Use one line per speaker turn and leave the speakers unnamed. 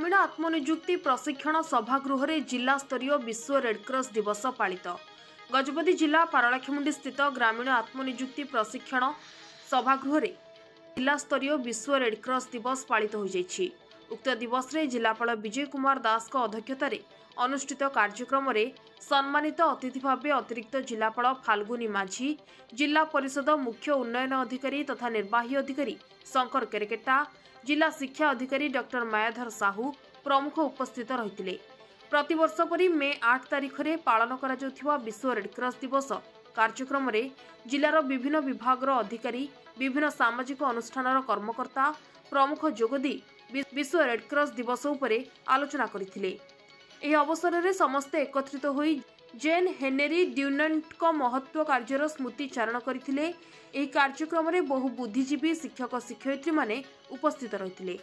ग्रामीण आत्मनियुक्ति प्रशिक्षण सभागृह जिला स्तरीय विश्व रेडक्रॉस दिवस पालित। गजपति जिला पारलाखेमुंडी स्थित ग्रामीण आत्मनियुक्ति प्रशिक्षण सभागृह जिला स्तरीय विश्व रेडक्रॉस दिवस पालित हो जाइछि। उक्त दिवस रे जिलापाल विजय कुमार दास को अध्यक्षता अनुष्ठित कार्यक्रम रे सम्मानित अतिथि भाव अतिरिक्त जिलापाल फाल्गुनी माझी, जिला परिषद मुख्य उन्नयन अधिकारी तथा निर्वाही अधिकारी शंकर केरकेटा, जिला शिक्षा अधिकारी डॉक्टर मायाधर साहू प्रमुख उपस्थित रहिथिले। प्रतिवर्ष परि मे 8 तारिख रे पालन करा जाउथिबा विश्व रेडक्रॉस दिवस कार्यक्रम रे जिलार विभिन्न विभागर अधिकारी, विभिन्न सामाजिक अनुष्ठानर कर्मकर्ता प्रमुख जोगदी विश्व रेडक्रॉस दिवस उपरे आलोचना करथिले। एही अवसर रे समस्ते एकत्रित होई जेन हेनरी ड्यूनंट को महत्व कार्यर स्मृति चारण करथिले। एही कार्यक्रम रे बहु बुद्धिजीवी शिक्षक शिक्षयित्री माने उपस्थित रहिथिले।